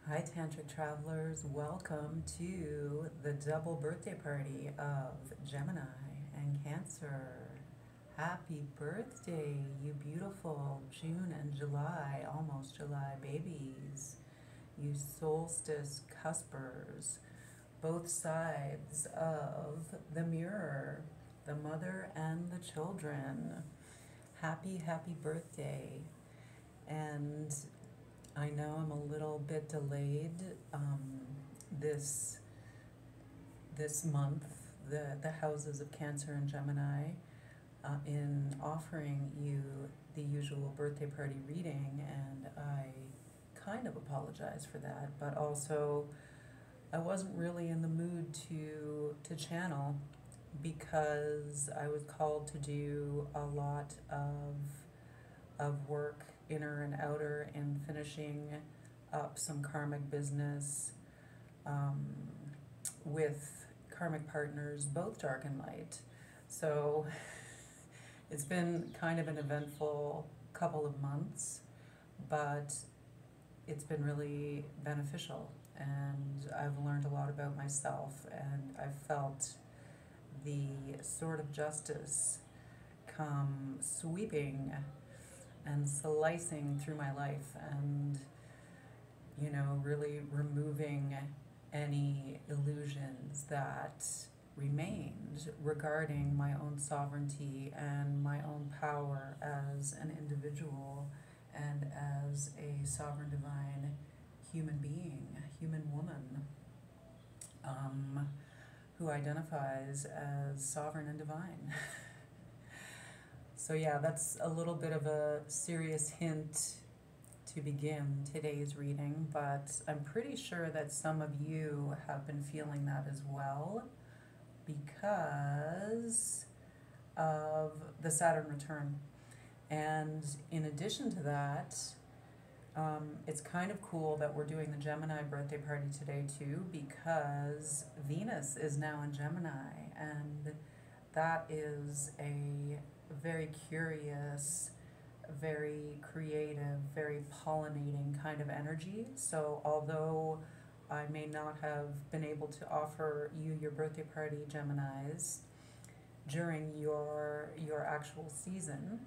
Hi, Tantric Travelers. Welcome to the double birthday party of Gemini and Cancer. Happy birthday, you beautiful June and July, almost July babies. You solstice cuspers, both sides of the mirror, the mother and the children. Happy, happy birthday. And I know I'm a little bit delayed this this month, the houses of Cancer and Gemini, in offering you the usual birthday party reading, and I kind of apologize for that, but also I wasn't really in the mood to channel because I was called to do a lot of work, inner and outer, in finishing up some karmic business um, with karmic partners, both dark and light. So it's been kind of an eventful couple of months, but it's been really beneficial, and I've learned a lot about myself, and I've felt the sword of justice come sweeping and slicing through my life, and really removing any illusions that remained regarding my own sovereignty and my own power as an individual and as a sovereign divine human being, a human woman, who identifies as sovereign and divine. So yeah, that's a little bit of a serious hint to begin today's reading, but I'm pretty sure that some of you have been feeling that as well because of the Saturn return. And in addition to that, it's kind of cool that we're doing the Gemini birthday party today too, because Venus is now in Gemini, and that is a very curious, very creative, very pollinating kind of energy. So although I may not have been able to offer you your birthday party, Geminis, during your actual season,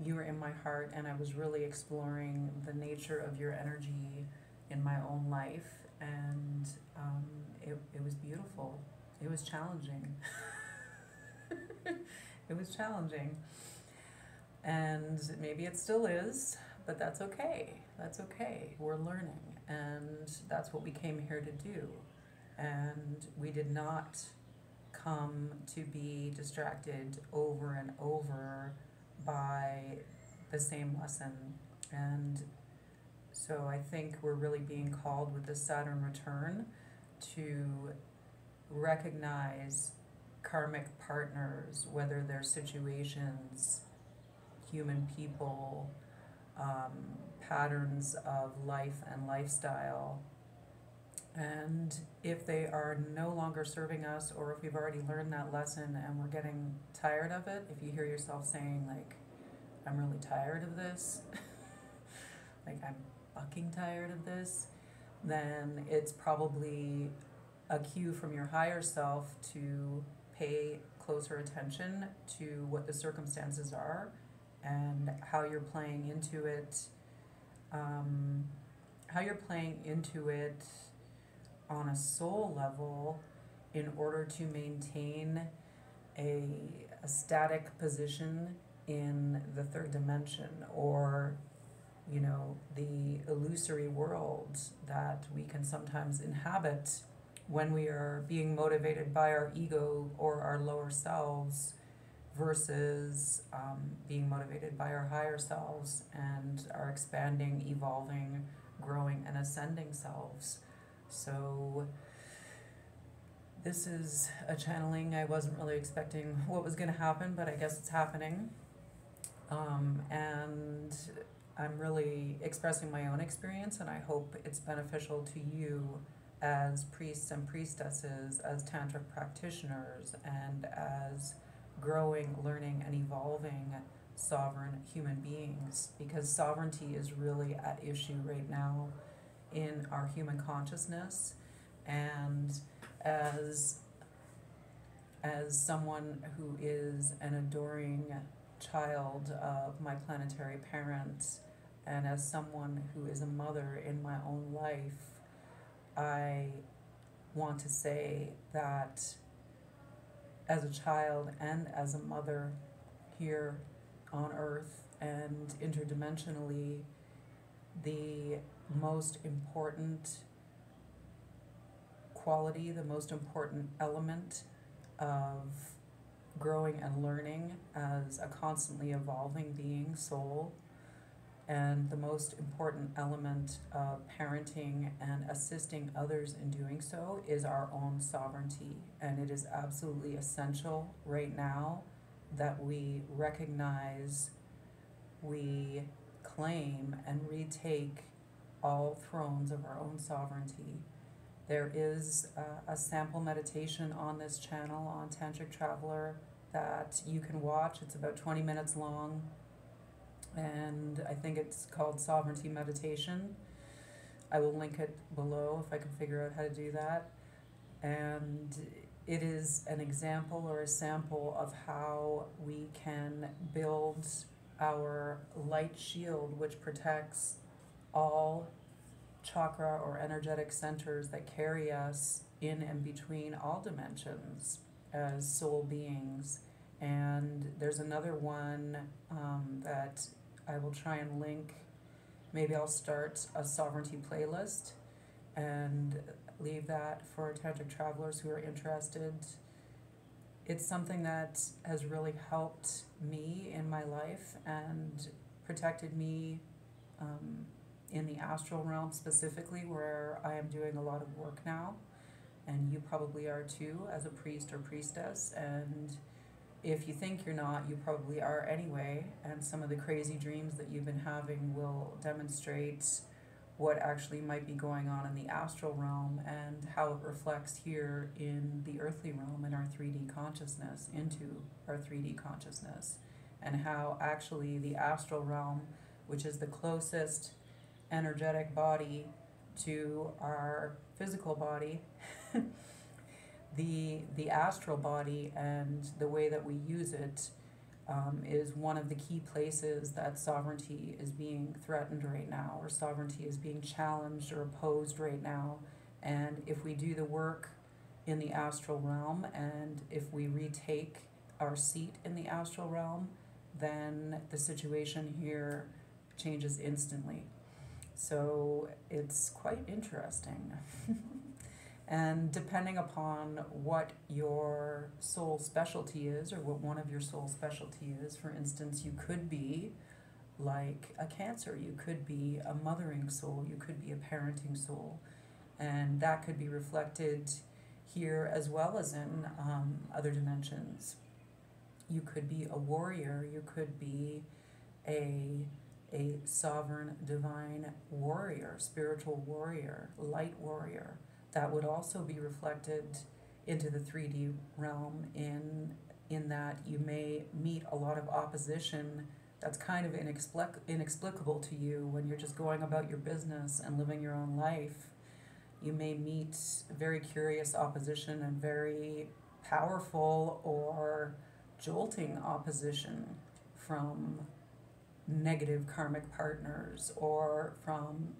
you were in my heart, and I was really exploring the nature of your energy in my own life, and it was beautiful. It was challenging. It was challenging. And maybe it still is, but that's okay. That's okay. We're learning, and that's what we came here to do. And we did not come to be distracted over and over by the same lesson. And so I think we're really being called with the Saturn return to recognize karmic partners, whether they're situations, human people, patterns of life and lifestyle. And if they are no longer serving us, or if we've already learned that lesson and we're getting tired of it, if you hear yourself saying, like, I'm really tired of this, like I'm fucking tired of this, then it's probably a cue from your higher self to pay closer attention to what the circumstances are and how you're playing into it, on a soul level, in order to maintain a static position in the third dimension, or the illusory world that we can sometimes inhabit when we are being motivated by our ego or our lower selves, versus being motivated by our higher selves and our expanding, evolving, growing, and ascending selves. So this is a channeling. I wasn't really expecting what was going to happen, but I guess it's happening. And I'm really expressing my own experience, and I hope it's beneficial to you as priests and priestesses, as tantric practitioners, and as growing, learning, and evolving sovereign human beings, because sovereignty is really at issue right now in our human consciousness. And as someone who is an adoring child of my planetary parents, and as someone who is a mother in my own life, I want to say that as a child and as a mother here on Earth and interdimensionally, the most important quality, the most important element of growing and learning as a constantly evolving being, soul, and the most important element of parenting and assisting others in doing so is our own sovereignty. And it is absolutely essential right now that we recognize, we claim, and retake all thrones of our own sovereignty. There is a sample meditation on this channel on Tantric Traveller that you can watch. It's about 20 minutes long, and I think it's called Sovereignty Meditation. I will link it below if I can figure out how to do that. And it is an example or a sample of how we can build our light shield, which protects all chakra or energetic centers that carry us in and between all dimensions as soul beings. And there's another one that I will try and link. Maybe I'll start a sovereignty playlist and leave that for Tantric Travelers who are interested. It's something that has really helped me in my life and protected me in the astral realm specifically, where I am doing a lot of work now, and you probably are too as a priest or priestess. And if you think you're not, you probably are anyway, and some of the crazy dreams that you've been having will demonstrate what actually might be going on in the astral realm and how it reflects here in the earthly realm, in our 3D consciousness, into our 3D consciousness, and how actually the astral realm, which is the closest energetic body to our physical body, the astral body and the way that we use it is one of the key places that sovereignty is being threatened right now, or sovereignty is being challenged or opposed right now. And if we do the work in the astral realm, and if we retake our seat in the astral realm, then the situation here changes instantly. So it's quite interesting. And depending upon what your soul specialty is, or what one of your soul specialty is, for instance, you could be like a Cancer, you could be a mothering soul, you could be a parenting soul, and that could be reflected here as well as in other dimensions. You could be a warrior, you could be a sovereign divine warrior, spiritual warrior, light warrior. That would also be reflected into the 3D realm in that you may meet a lot of opposition that's kind of inexplicable to you when you're just going about your business and living your own life. You may meet very curious opposition and very powerful or jolting opposition from negative karmic partners, or from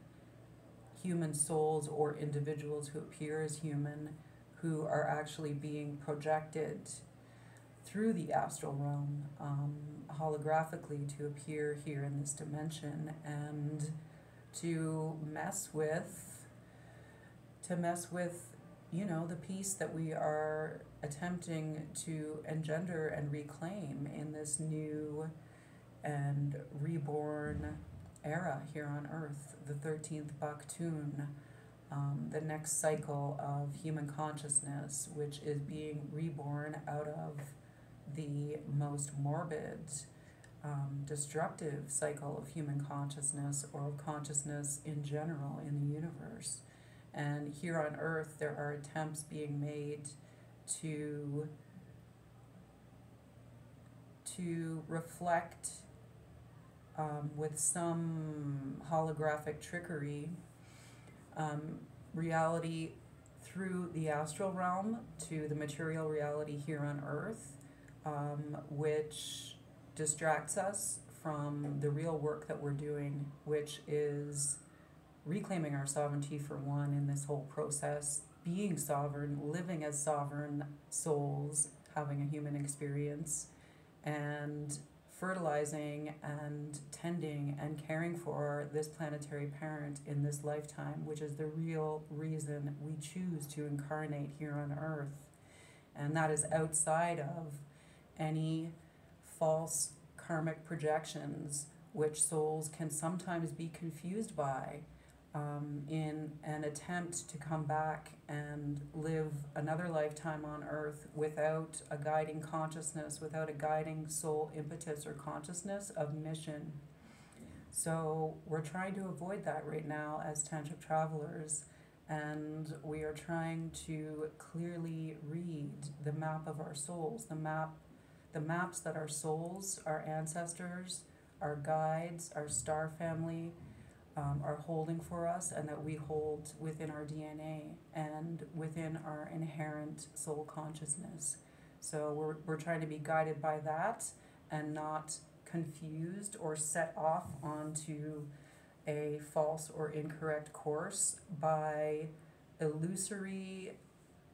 human souls or individuals who appear as human, who are actually being projected through the astral realm holographically to appear here in this dimension and to mess with the peace that we are attempting to engender and reclaim in this new and reborn era here on Earth, the 13th Baktun, the next cycle of human consciousness, which is being reborn out of the most morbid, destructive cycle of human consciousness, or of consciousness in general in the universe. And here on Earth, there are attempts being made to reflect with some holographic trickery reality through the astral realm to the material reality here on Earth, which distracts us from the real work that we're doing, which is reclaiming our sovereignty for one in this whole process, being sovereign, living as sovereign souls, having a human experience, and fertilizing and tending and caring for this planetary parent in this lifetime, which is the real reason we choose to incarnate here on Earth. And that is outside of any false karmic projections, which souls can sometimes be confused by, in an attempt to come back and live another lifetime on Earth without a guiding consciousness, without a guiding soul impetus or consciousness of mission. So we're trying to avoid that right now as tantric travelers, and we are trying to clearly read the map of our souls, the maps that our souls, our ancestors, our guides, our star family, are holding for us, and that we hold within our DNA and within our inherent soul consciousness. So we're trying to be guided by that and not confused or set off onto a false or incorrect course by illusory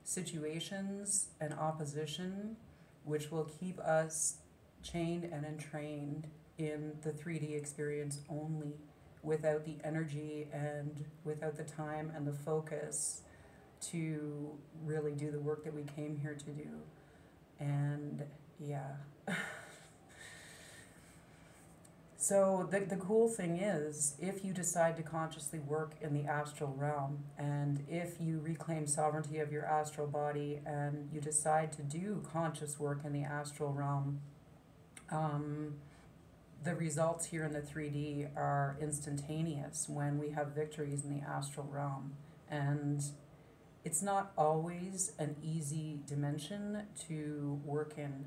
situations and opposition, which will keep us chained and entrained in the 3D experience only, without the energy and without the time and the focus to really do the work that we came here to do. And yeah. So the cool thing is, if you decide to consciously work in the astral realm, and if you reclaim sovereignty of your astral body and you decide to do conscious work in the astral realm, the results here in the 3D are instantaneous when we have victories in the astral realm. And it's not always an easy dimension to work in.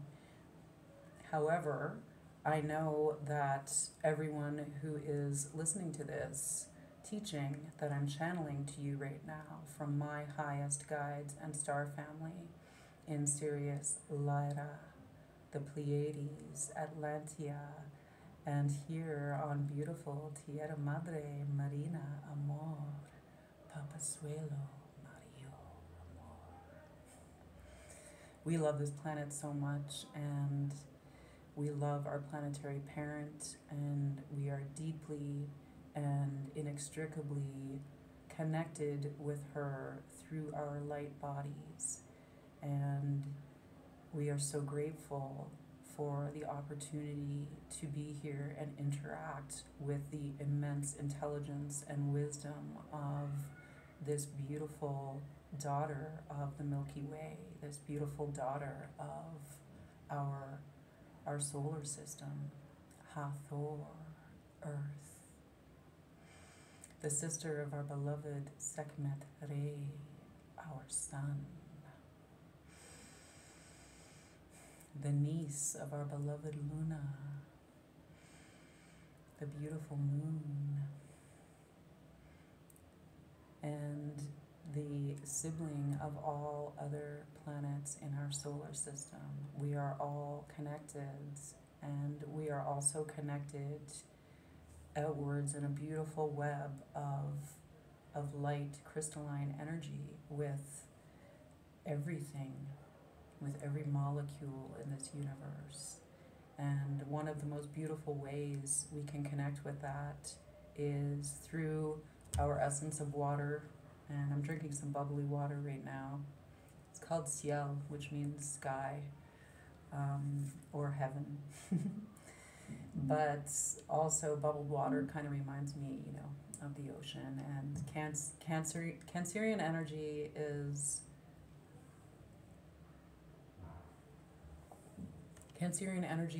However, I know that everyone who is listening to this teaching that I'm channeling to you right now from my highest guides and star family in Sirius, Lyra, the Pleiades, Atlantia, and here on beautiful Tierra Madre, Marina, Amor, Papasuelo, Mario, Amor. We love this planet so much, and we love our planetary parent, and we are deeply and inextricably connected with her through our light bodies. And we are so grateful for the opportunity to be here and interact with the immense intelligence and wisdom of this beautiful daughter of the Milky Way, this beautiful daughter of our solar system, Hathor, Earth, the sister of our beloved Sekhmet Re, our sun, the niece of our beloved Luna, the beautiful moon, and the sibling of all other planets in our solar system. We are all connected, and we are also connected outwards in a beautiful web of light, crystalline energy with everything, with every molecule in this universe. And one of the most beautiful ways we can connect with that is through our essence of water. And I'm drinking some bubbly water right now. It's called ciel, which means sky, or heaven. But also bubbled water kind of reminds me, of the ocean. And Cancerian energy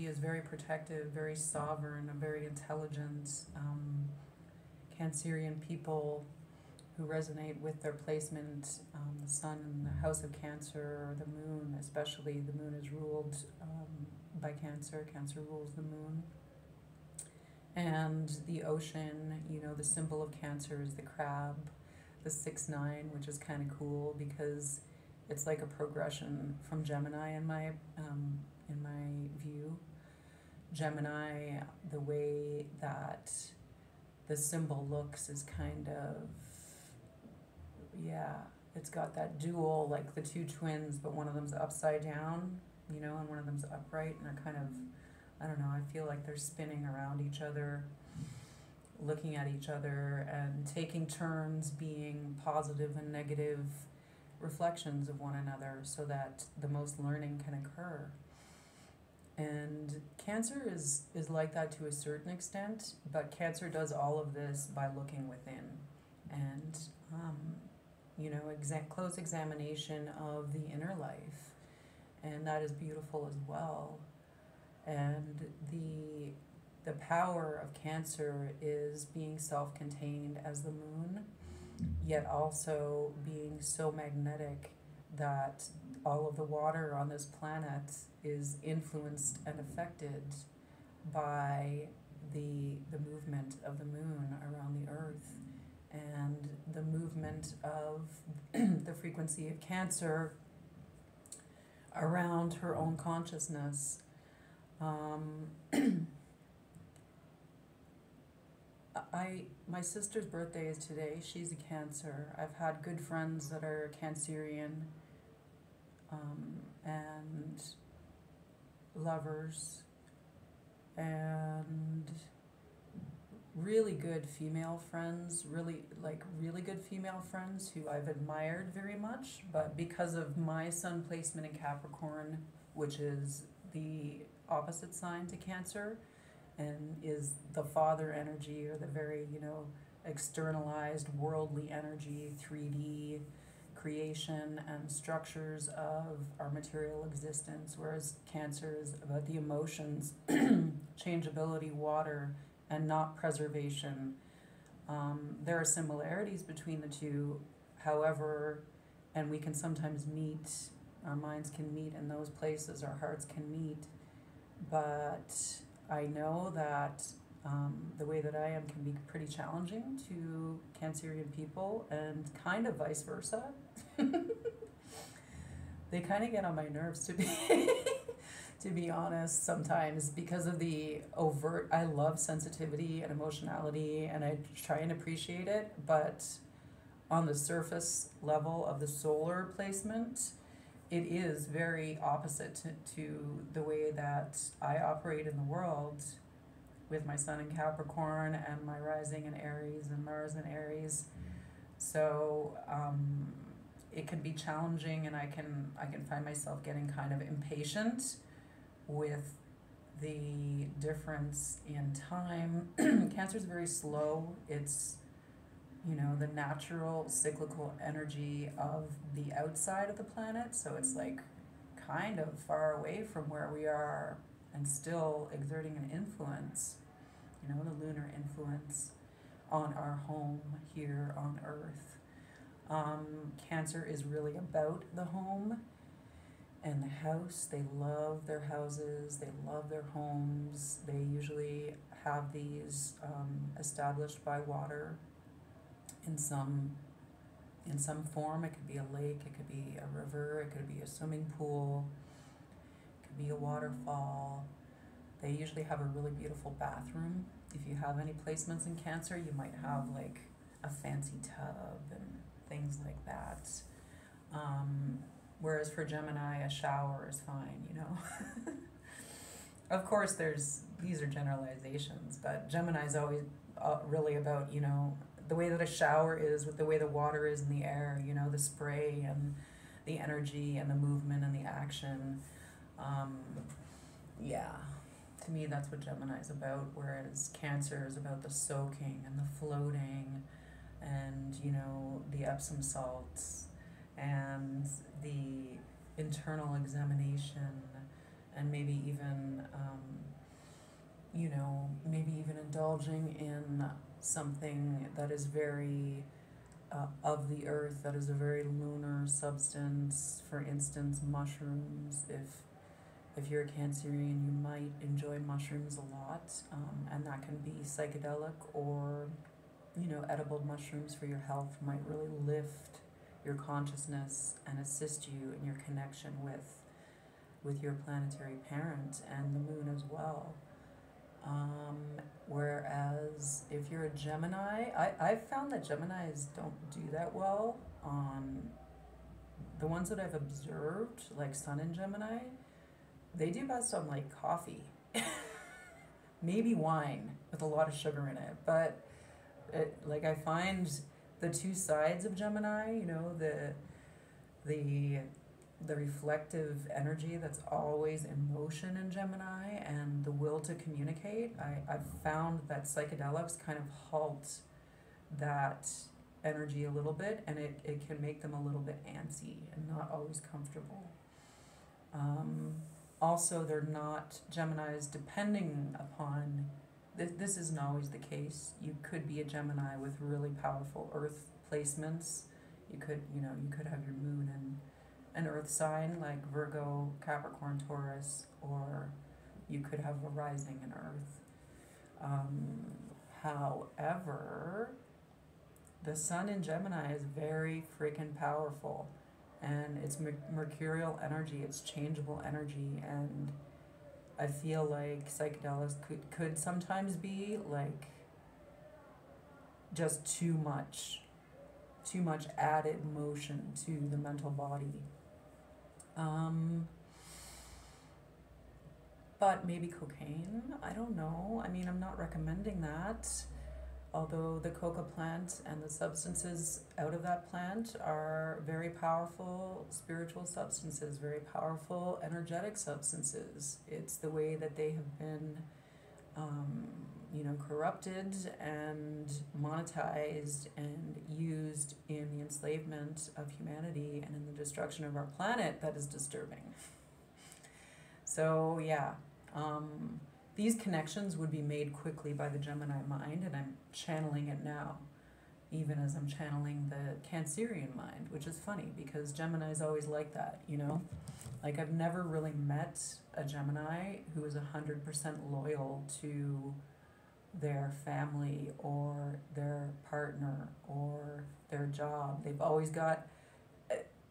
is very protective, very sovereign, and very intelligent. Cancerian people who resonate with their placement, the sun in the house of Cancer, or the moon, especially the moon is ruled by Cancer. Cancer rules the moon. And the ocean, the symbol of Cancer is the crab. the 6-9, which is kind of cool because it's like a progression from Gemini in my view. Gemini, the way that the symbol looks is kind of, yeah, it's got that dual, like the two twins, but one of them's upside down, you know, and one of them's upright, and they're kind of, I don't know, I feel like they're spinning around each other, looking at each other, and taking turns being positive and negative reflections of one another so that the most learning can occur. And Cancer is like that to a certain extent, but Cancer does all of this by looking within and, you know, close examination of the inner life. And that is beautiful as well. And the power of Cancer is being self-contained as the moon, yet also being so magnetic that all of the water on this planet is influenced and affected by the movement of the moon around the earth and the movement of the frequency of Cancer around her own consciousness. My sister's birthday is today. She's a Cancer. I've had good friends that are Cancerian, and lovers, and really good female friends, really good female friends who I've admired very much, but because of my sun placement in Capricorn, which is the opposite sign to Cancer, and is the father energy, or the very, you know, externalized worldly energy, 3D creation and structures of our material existence, whereas Cancer is about the emotions, changeability, water, and not preservation. There are similarities between the two, however, and we can sometimes meet, our minds can meet in those places, our hearts can meet, but I know that the way that I am can be pretty challenging to Cancerian people, and kind of vice versa. They kind of get on my nerves, to be honest, sometimes, because of the overt. I love sensitivity and emotionality, and I try and appreciate it, but on the surface level of the solar placement, it is very opposite to the way that I operate in the world, with my sun in Capricorn and my rising in Aries and Mars in Aries. So it can be challenging, and I can find myself getting kind of impatient with the difference in time. Cancer is very slow. It's, you know, the natural cyclical energy of the outside of the planet, so it's like kind of far away from where we are and still exerting an influence, you know, the lunar influence on our home here on Earth. Cancer is really about the home and the house. They love their houses, they love their homes. They usually have these established by water in some form. It could be a lake, it could be a river, it could be a swimming pool, it could be a waterfall. They usually have a really beautiful bathroom. If you have any placements in Cancer, you might have like a fancy tub and things like that. Whereas for Gemini, a shower is fine, you know. Of course, these are generalizations, but Gemini is always really about, you know, the way that a shower is with the way the water is in the air, you know, the spray and the energy and the movement and the action. Yeah, to me that's what Gemini is about, whereas Cancer is about the soaking and the floating and, you know, the Epsom salts and the internal examination, and maybe even, you know, maybe even indulging in something that is very of the earth, that is a very lunar substance. For instance, mushrooms. If you're a Cancerian, you might enjoy mushrooms a lot, and that can be psychedelic or you know, edible mushrooms for your health might really lift your consciousness and assist you in your connection with your planetary parent and the moon as well. Whereas if you're a Gemini, I've found that Geminis don't do that well on the ones that I've observed, like Sun in Gemini. They do best on like coffee, maybe wine with a lot of sugar in it. But like I find the two sides of Gemini, you know, the reflective energy that's always in motion in Gemini and the will to communicate, I've found that psychedelics kind of halt that energy a little bit, and it can make them a little bit antsy and not always comfortable. Also, they're not, Geminis, depending upon, this isn't always the case. You could be a Gemini with really powerful earth placements. You could have your moon in an earth sign like Virgo, Capricorn, Taurus, or you could have a rising in earth. However, the sun in Gemini is very freaking powerful, and it's mercurial energy, it's changeable energy, and I feel like psychedelics could sometimes be like just too much added motion to the mental body. But maybe cocaine, I don't know. I mean, I'm not recommending that. Although the coca plant and the substances out of that plant are very powerful spiritual substances, very powerful energetic substances. It's the way that they have been, corrupted and monetized and used in the enslavement of humanity and in the destruction of our planet that is disturbing. So, yeah. These connections would be made quickly by the Gemini mind, and I'm channeling it now, even as I'm channeling the Cancerian mind, which is funny because Gemini's always like that, you know? Like, I've never really met a Gemini who is 100% loyal to their family or their partner or their job. They've always got,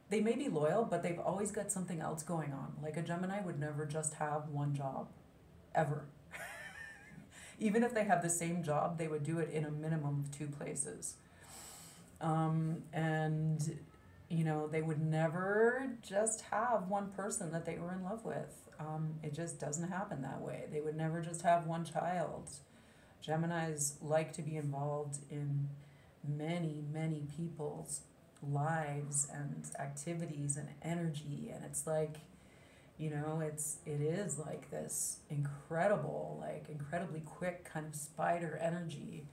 they may be loyal, but they've always got something else going on. Like, a Gemini would never just have one job. Ever. Even if they have the same job, they would do it in a minimum of 2 places. And, you know, they would never just have one person that they were in love with. It just doesn't happen that way. They would never just have one child. Geminis like to be involved in many, many people's lives and activities and energy. And it's like, you know, it is like this incredibly quick kind of spider energy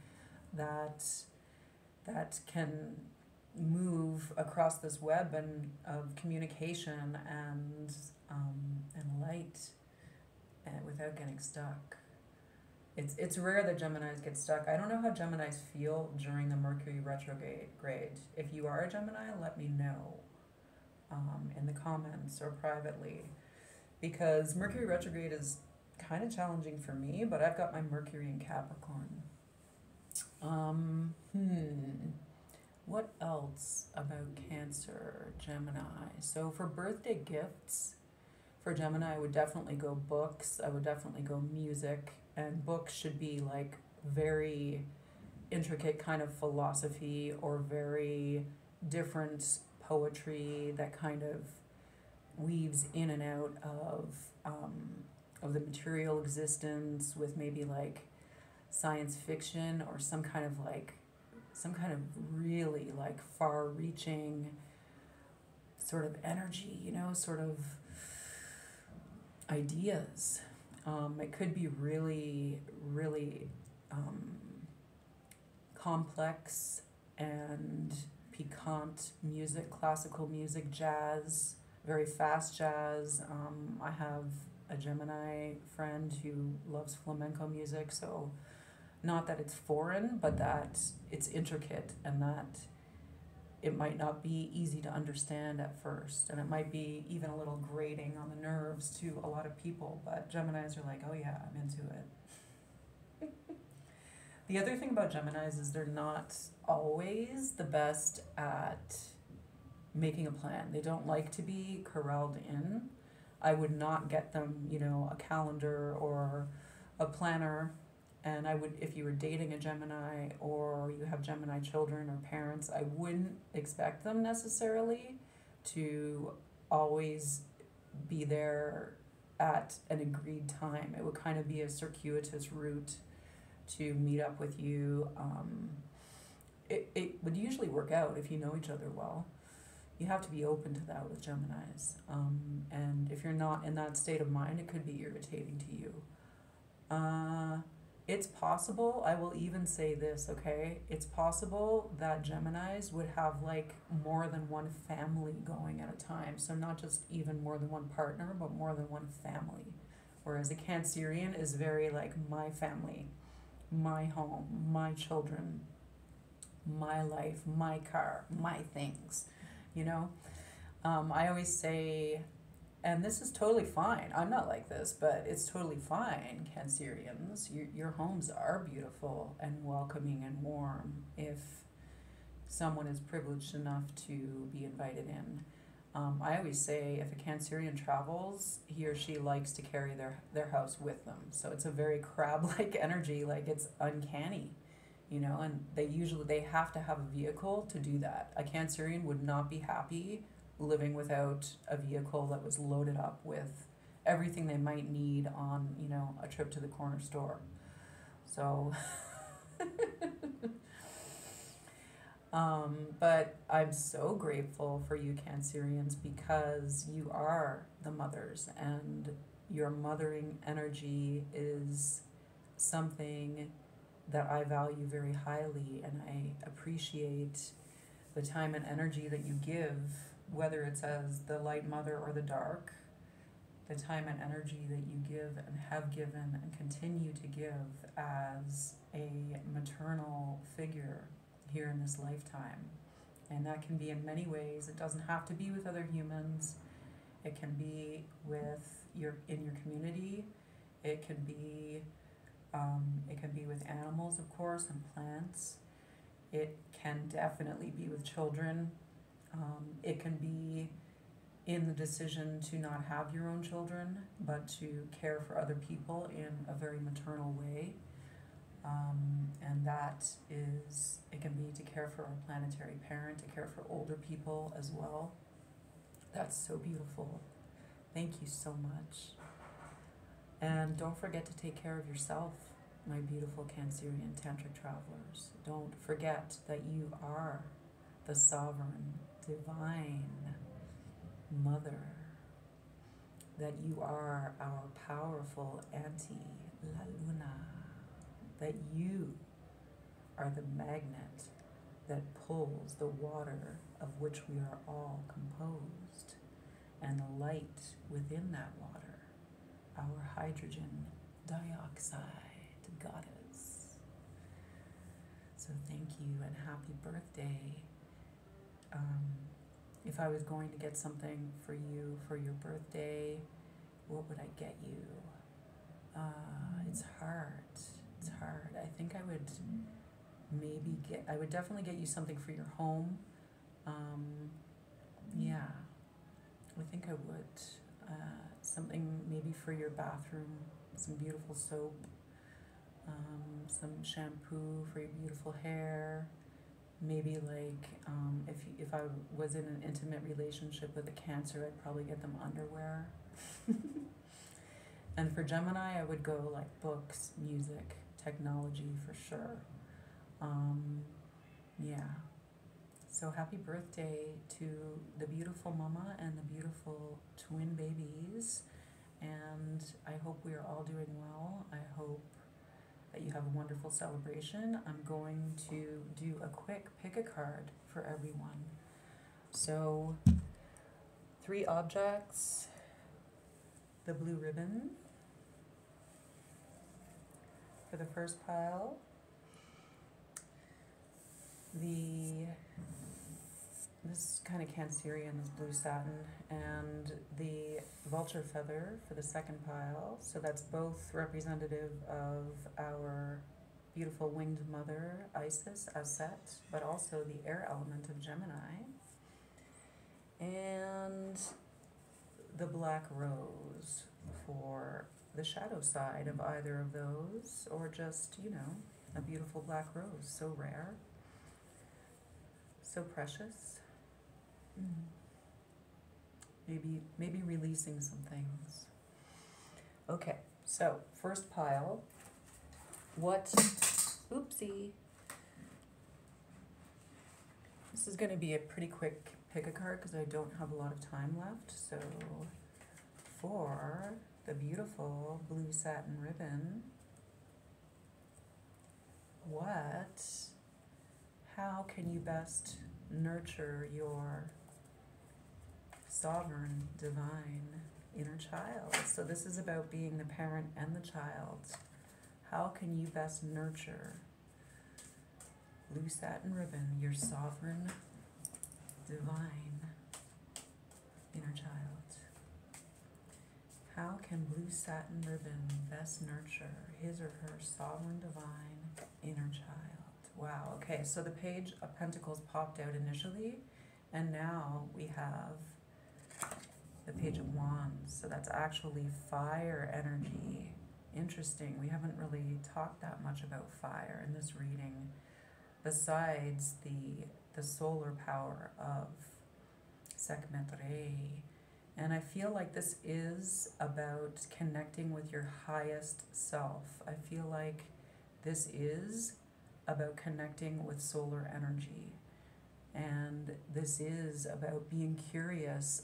that can move across this web of communication and light, and without getting stuck. It's rare that Geminis get stuck. I don't know how Geminis feel during the Mercury retrograde. If you are a Gemini, let me know in the comments or privately. Because Mercury retrograde is kind of challenging for me, but I've got my Mercury in Capricorn. What else about Cancer, Gemini? So for birthday gifts, for Gemini, I would definitely go books. I would definitely go music. And books should be like very intricate kind of philosophy or very different poetry that kind of weaves in and out of the material existence with maybe like science fiction or some kind of really like far-reaching sort of energy, you know, sort of ideas. It could be really, really complex and piquant music, classical music, jazz, very fast jazz. I have a Gemini friend who loves flamenco music, so not that it's foreign, but that it's intricate and that it might not be easy to understand at first, and it might be even a little grating on the nerves to a lot of people, but Geminis are like, oh yeah, I'm into it. The other thing about Geminis is they're not always the best at making a plan. They don't like to be corralled in. I would not get them, you know, a calendar or a planner. And I would, if you were dating a Gemini or you have Gemini children or parents, I wouldn't expect them necessarily to always be there at an agreed time. It would kind of be a circuitous route to meet up with you. It would usually work out if you know each other well. You have to be open to that with Geminis. And if you're not in that state of mind, it could be irritating to you. It's possible, I will even say this, okay? It's possible that Geminis would have like more than one family going at a time. So not just even more than one partner, but more than one family. Whereas a Cancerian is very like my family, my home, my children, my life, my car, my things, you know? I always say, and this is totally fine. I'm not like this, but it's totally fine, Cancerians. Your homes are beautiful and welcoming and warm if someone is privileged enough to be invited in. I always say if a Cancerian travels, he or she likes to carry their house with them. So it's a very crab-like energy, like it's uncanny, you know, and they have to have a vehicle to do that. A Cancerian would not be happy living without a vehicle that was loaded up with everything they might need on, you know, a trip to the corner store. So, but I'm so grateful for you Cancerians because you are the mothers and your mothering energy is something that I value very highly, and I appreciate the time and energy that you give, whether it's as the light mother or the dark, the time and energy that you give and have given and continue to give as a maternal figure here in this lifetime. And that can be in many ways. It doesn't have to be with other humans. It can be in your community. It can be with animals, of course, and plants. It can definitely be with children. It can be in the decision to not have your own children, but to care for other people in a very maternal way. And that is, it can be to care for a planetary parent, to care for older people as well. That's so beautiful. Thank you so much. And don't forget to take care of yourself, my beautiful Cancerian Tantric Travelers. Don't forget that you are the sovereign, divine mother, that you are our powerful auntie, La Luna, that you are the magnet that pulls the water of which we are all composed, and the light within that water, our hydrogen dioxide goddess. So thank you and happy birthday. If I was going to get something for you for your birthday, what would I get you? It's hard. It's hard. I think I would I would definitely get you something for your home. Yeah, I think I would. Something maybe for your bathroom, some beautiful soap, some shampoo for your beautiful hair. Maybe like if I was in an intimate relationship with a Cancer, I'd probably get them underwear. And for Gemini, I would go like books, music, technology for sure. Yeah. So happy birthday to the beautiful mama and the beautiful twin babies. And I hope we are all doing well. I hope that you have a wonderful celebration. I'm going to do a quick pick-a-card for everyone. So 3 objects, the blue ribbon for the first pile, this is kind of Cancerian, this blue satin, and the Vulture Feather for the second pile. So that's both representative of our beautiful winged mother, Isis, Aset, but also the air element of Gemini. And the black rose for the shadow side of either of those, or just, you know, a beautiful black rose, so rare, so precious. Maybe releasing some things. Okay, so first pile, oopsie. This is going to be a pretty quick pick a card because I don't have a lot of time left. So for the beautiful blue satin ribbon, how can you best nurture your sovereign, divine inner child? So this is about being the parent and the child. How can you best nurture, blue satin ribbon, your sovereign, divine inner child? How can blue satin ribbon best nurture his or her sovereign, divine inner child? Wow, okay, so the Page of Pentacles popped out initially, and now we have the Page of Wands. So that's actually fire energy. Interesting. We haven't really talked that much about fire in this reading, besides the solar power of Sekhmet Rei. And I feel like this is about connecting with your highest self. I feel like this is about connecting with solar energy. And this is about being curious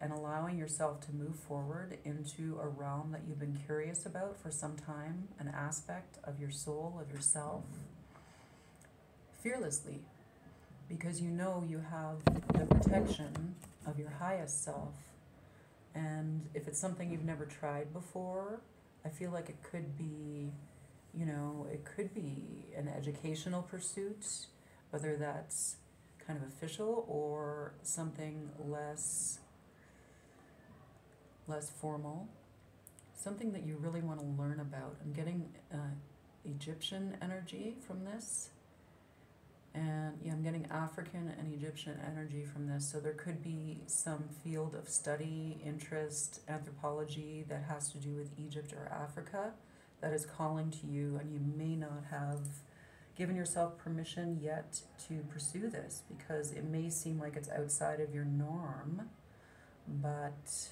and allowing yourself to move forward into a realm that you've been curious about for some time, an aspect of your soul, of yourself, fearlessly, because you know you have the protection of your highest self. And if it's something you've never tried before, I feel like it could be, you know, it could be an educational pursuit, whether that's kind of official or something less formal, something that you really want to learn about. I'm getting Egyptian energy from this, and yeah, I'm getting African and Egyptian energy from this. So there could be some field of study, interest, anthropology that has to do with Egypt or Africa that is calling to you, and you may not have given yourself permission yet to pursue this because it may seem like it's outside of your norm, but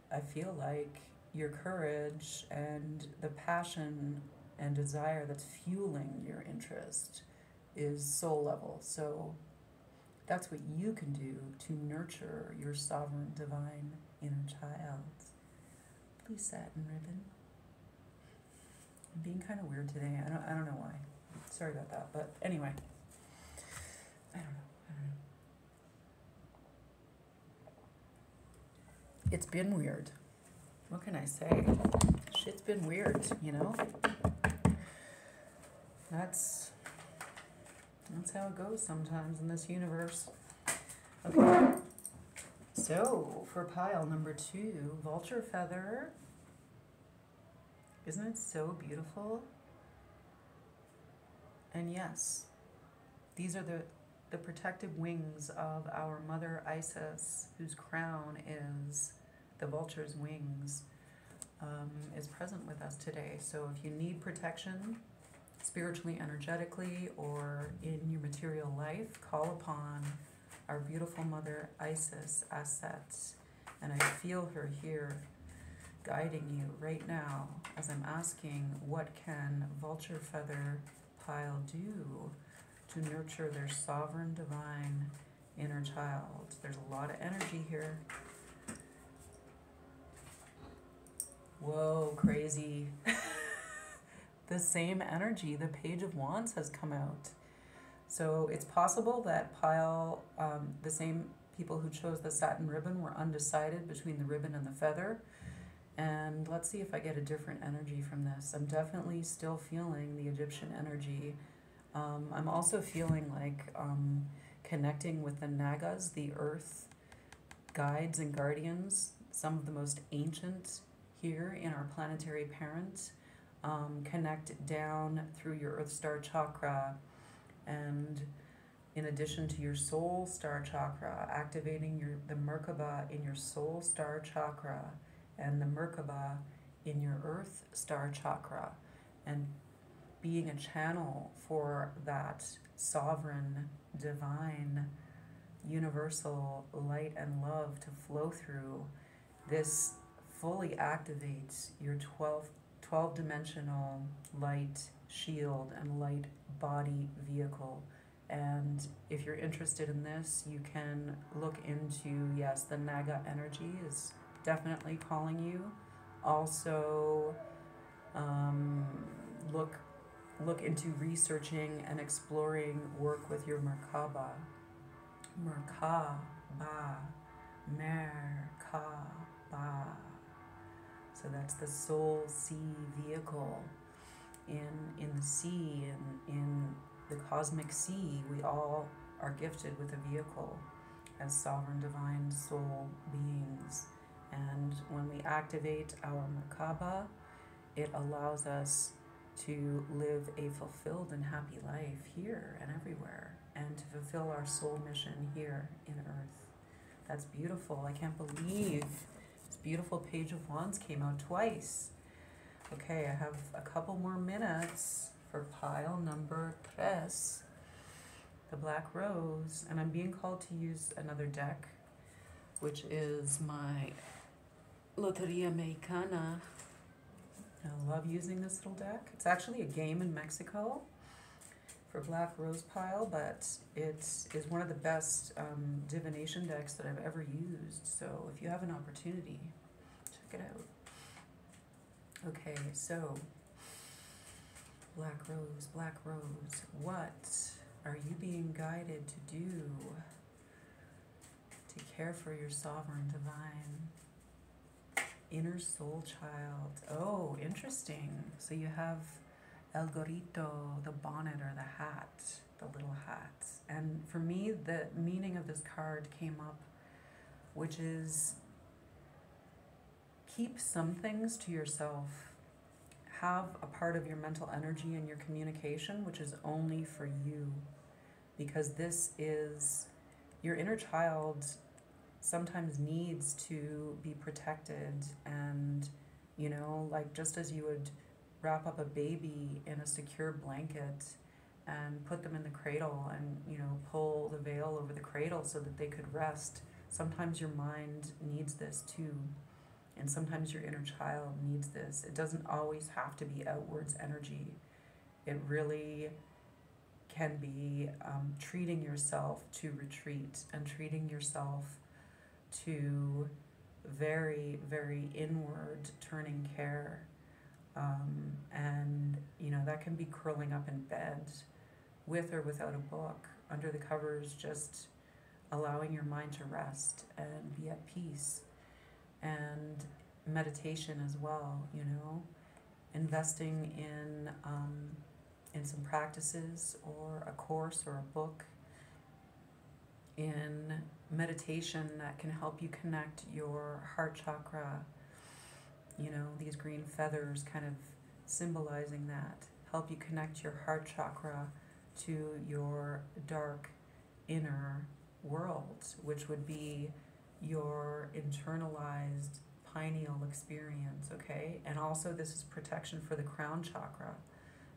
I feel like your courage and the passion and desire that's fueling your interest is soul level. So that's what you can do to nurture your sovereign, divine inner child. Please, satin ribbon. I'm being kind of weird today. I don't know why. Sorry about that. But anyway, I don't know. It's been weird. What can I say? Shit's been weird, you know? That's how it goes sometimes in this universe. Okay. So, for pile number 2, Vulture Feather. Isn't it so beautiful? And yes, these are the protective wings of our mother Isis, whose crown is the vulture's wings, is present with us today. So if you need protection, spiritually, energetically, or in your material life, call upon our beautiful mother Isis, Aset. And I feel her here guiding you right now as I'm asking, what can Vulture Feather pile do to nurture their sovereign, divine inner child? There's a lot of energy here. Whoa, crazy. The same energy, the Page of Wands has come out. So it's possible that pile, the same people who chose the satin ribbon were undecided between the ribbon and the feather. And let's see if I get a different energy from this. I'm definitely still feeling the Egyptian energy. I'm also feeling like connecting with the Nagas, the earth guides and guardians, some of the most ancient here in our planetary parent. connect down through your Earth Star chakra, and in addition to your Soul Star chakra, activating the Merkaba in your Soul Star chakra and the Merkaba in your Earth Star chakra, and being a channel for that sovereign, divine, universal light and love to flow through. This fully activates your 12-dimensional light shield and light body vehicle. And if you're interested in this, you can look into, yes, the Naga energy is definitely calling you. Also, look into researching and exploring work with your Merkaba. Merkaba. So that's the soul sea vehicle. In the sea, in the cosmic sea, we all are gifted with a vehicle as sovereign divine soul beings. And when we activate our Merkaba, it allows us to live a fulfilled and happy life here and everywhere, and to fulfill our soul mission here in Earth. That's beautiful. I can't believe this beautiful Page of Wands came out twice. Okay, I have a couple more minutes for pile number 3, the Black Rose, and I'm being called to use another deck, which is my Loteria Mexicana. I love using this little deck. It's actually a game in Mexico for Black Rose pile, but it is one of the best divination decks that I've ever used. So if you have an opportunity, check it out. Okay, so Black Rose, what are you being guided to do to care for your sovereign divine inner soul child? Oh, interesting. So you have El Gorrito, the bonnet or the hat, the little hat. And for me, the meaning of this card came up, which is keep some things to yourself. Have a part of your mental energy and your communication which is only for you, because this is your inner child sometimes needs to be protected. And, you know, like just as you would wrap up a baby in a secure blanket and put them in the cradle and, you know, pull the veil over the cradle so that they could rest, sometimes your mind needs this too. And sometimes your inner child needs this. It doesn't always have to be outwards energy. It really can be treating yourself to retreat and treating yourself to very, very inward turning care. And, you know, that can be curling up in bed with or without a book, under the covers, just allowing your mind to rest and be at peace. And meditation as well, you know, investing in some practices or a course or a book in meditation that can help you connect your heart chakra. You know, these green feathers kind of symbolizing that, help you connect your heart chakra to your dark inner world, which would be your internalized pineal experience, okay? And also this is protection for the crown chakra.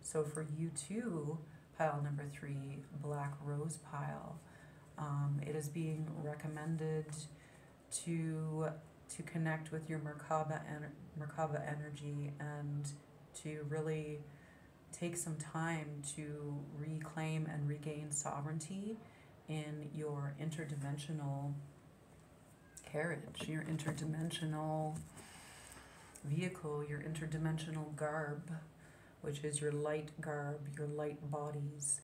So for you too, pile number 3, Black Rose pile, it is being recommended to connect with your Merkaba energy and to really take some time to reclaim and regain sovereignty in your interdimensional carriage, your interdimensional vehicle, your interdimensional garb, which is your light garb, your light bodies.